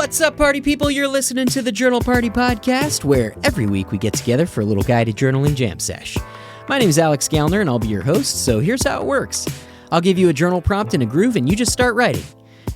What's up, party people? You're listening to the Journal Party Podcast, where every week we get together for a little guided journaling jam sesh. My name is Alex Gallner, and I'll be your host, so here's how it works. I'll give you a journal prompt and a groove, and you just start writing.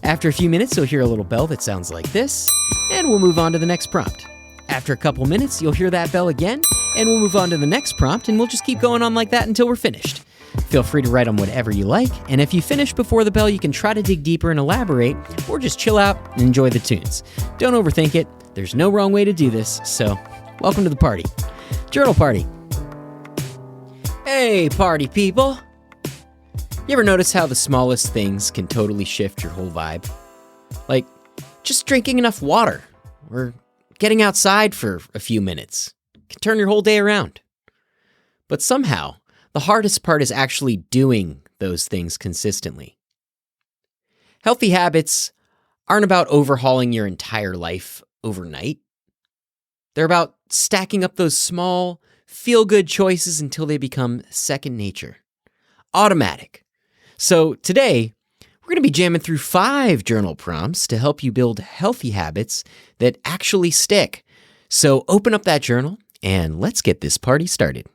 After a few minutes, you'll hear a little bell that sounds like this, and we'll move on to the next prompt. After a couple minutes, you'll hear that bell again, and we'll move on to the next prompt, and we'll just keep going on like that until we're finished. Feel free to write on whatever you like, and if you finish before the bell, you can try to dig deeper and elaborate, or just chill out and enjoy the tunes. Don't overthink it. There's no wrong way to do this, so welcome to the party. Journal Party. Hey, party people. You ever notice how the smallest things can totally shift your whole vibe? Like, just drinking enough water, or getting outside for a few minutes can turn your whole day around. But somehow, the hardest part is actually doing those things consistently. Healthy habits aren't about overhauling your entire life overnight. They're about stacking up those small, feel-good choices until they become second nature, automatic. So today, we're going to be jamming through 5 journal prompts to help you build healthy habits that actually stick. So open up that journal and let's get this party started.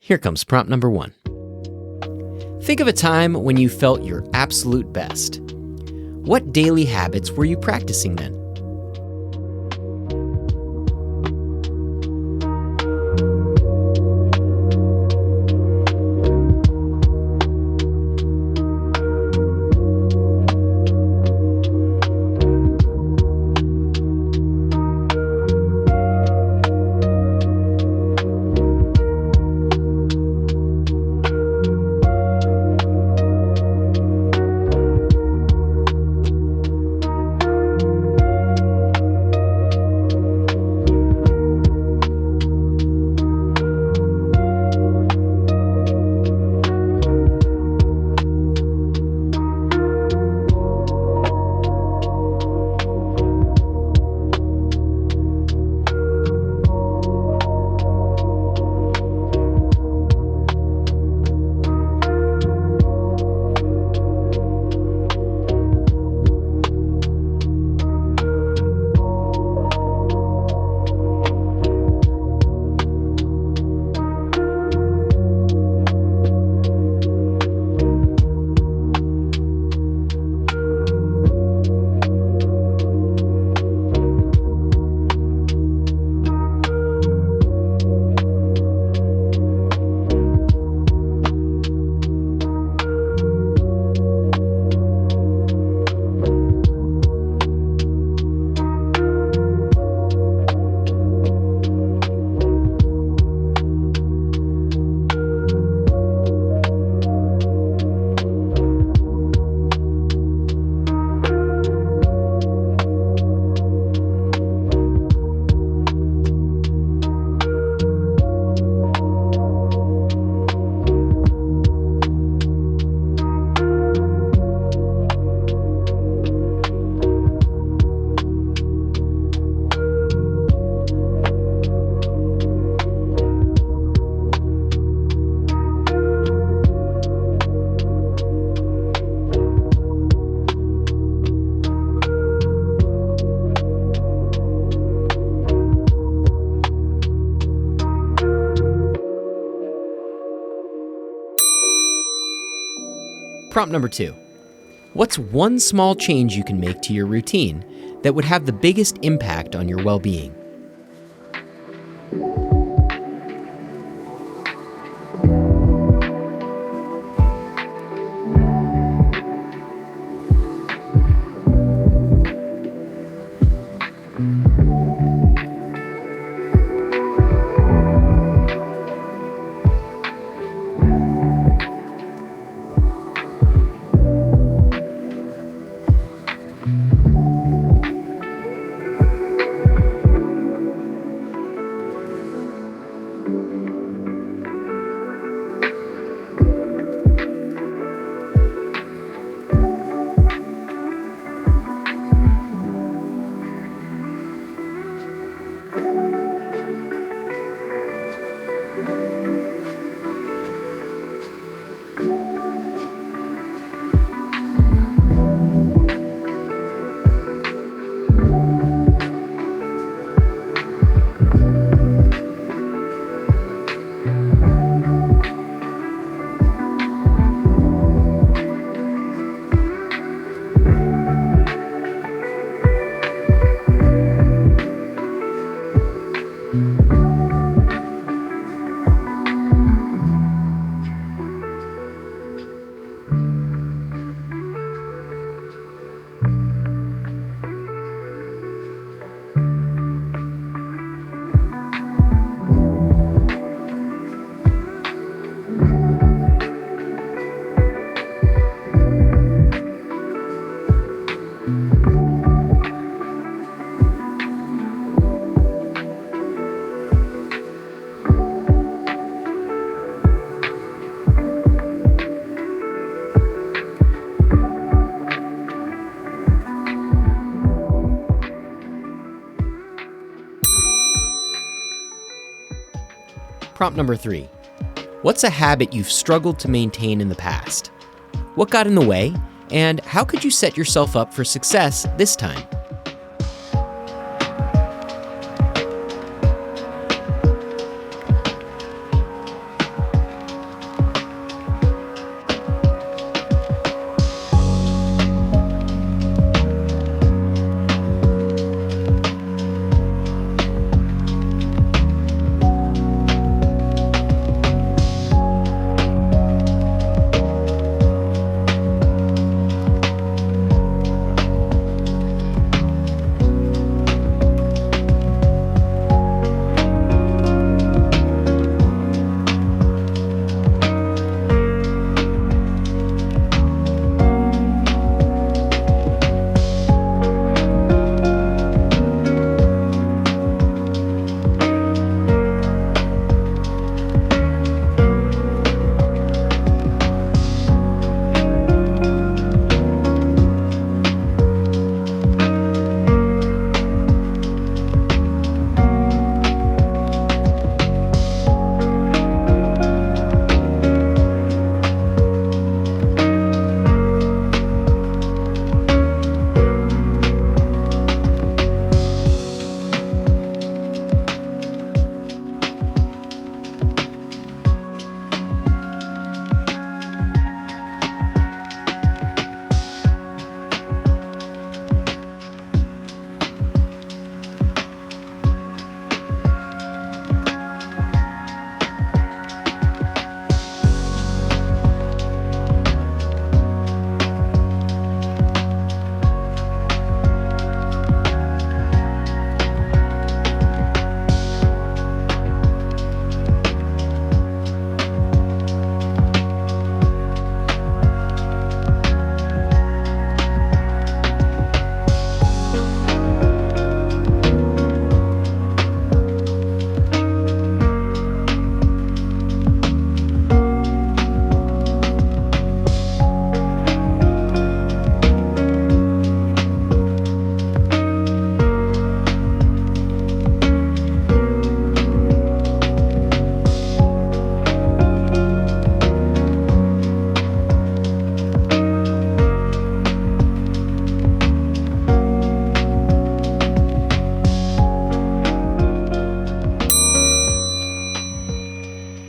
Here comes prompt number 1. Think of a time when you felt your absolute best. What daily habits were you practicing then? Prompt number 2. What's one small change you can make to your routine that would have the biggest impact on your well-being? Prompt number 3. What's a habit you've struggled to maintain in the past? What got in the way, and how could you set yourself up for success this time?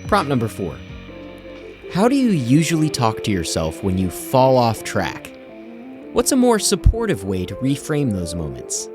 Prompt number 4. How do you usually talk to yourself when you fall off track? What's a more supportive way to reframe those moments?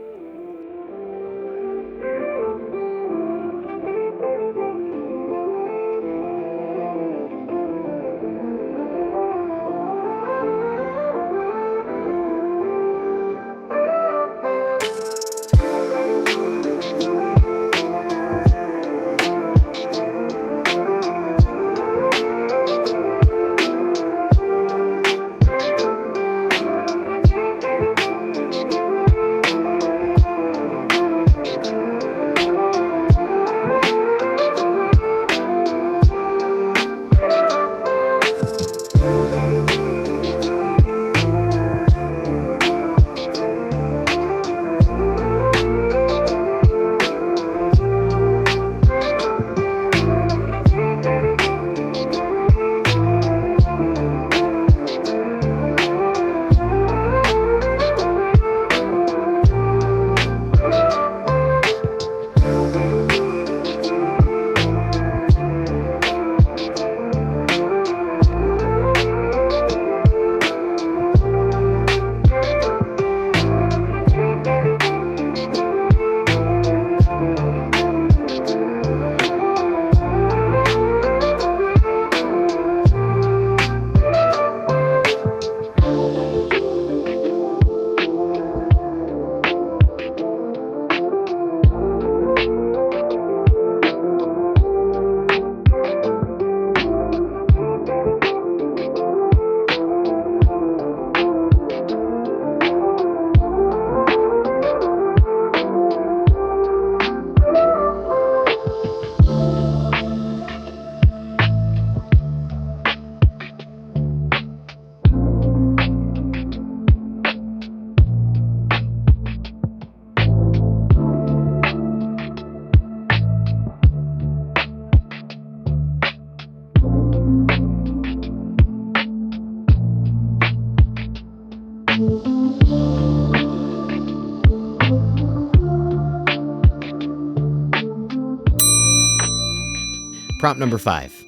Prompt number 5.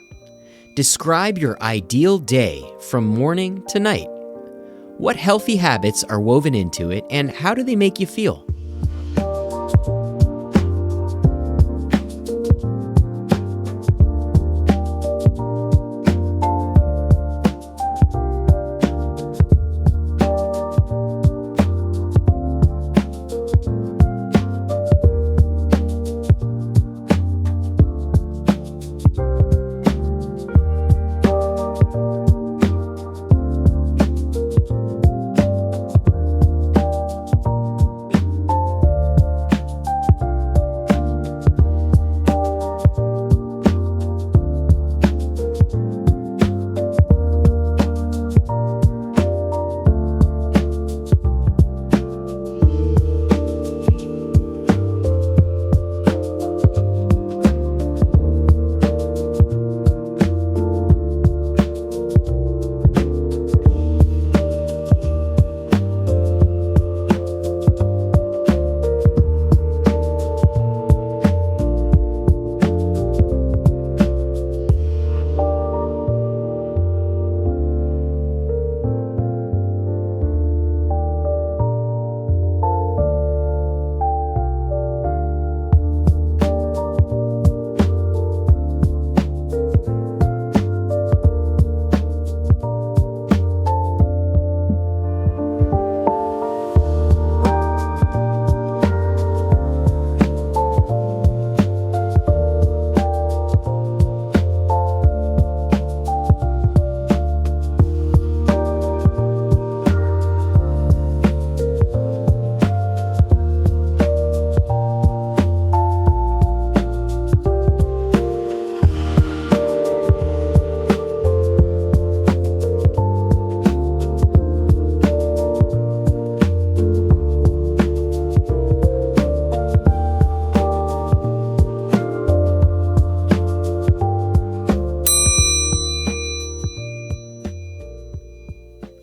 Describe your ideal day from morning to night. What healthy habits are woven into it, and how do they make you feel?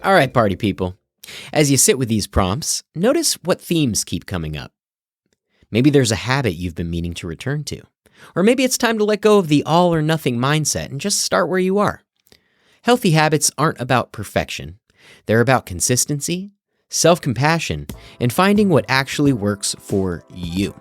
All right, party people. As you sit with these prompts, notice what themes keep coming up. Maybe there's a habit you've been meaning to return to. Or maybe it's time to let go of the all or nothing mindset and just start where you are. Healthy habits aren't about perfection. They're about consistency, self-compassion, and finding what actually works for you.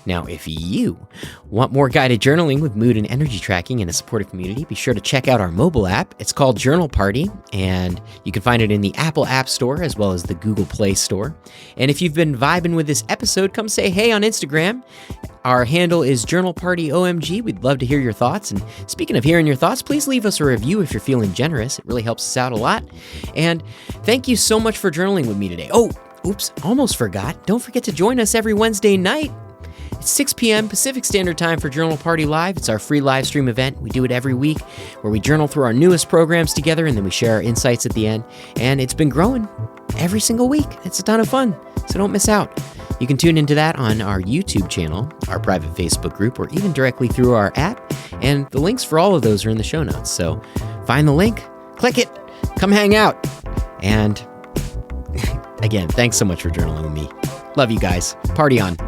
Now, if you want more guided journaling with mood and energy tracking in a supportive community, be sure to check out our mobile app. It's called Journal Party, and you can find it in the Apple App Store as well as the Google Play Store. And if you've been vibing with this episode, come say hey on Instagram. Our handle is Journal Party OMG. We'd love to hear your thoughts. And speaking of hearing your thoughts, please leave us a review if you're feeling generous. It really helps us out a lot. And thank you so much for journaling with me today. Oh, oops, almost forgot. Don't forget to join us every Wednesday night. It's 6 p.m. Pacific Standard Time for Journal Party Live. It's our free live stream event. We do it every week where we journal through our newest programs together and then we share our insights at the end. And it's been growing every single week. It's a ton of fun, so don't miss out. You can tune into that on our YouTube channel, our private Facebook group, or even directly through our app. And the links for all of those are in the show notes. So find the link, click it, come hang out. And again, thanks so much for journaling with me. Love you guys. Party on.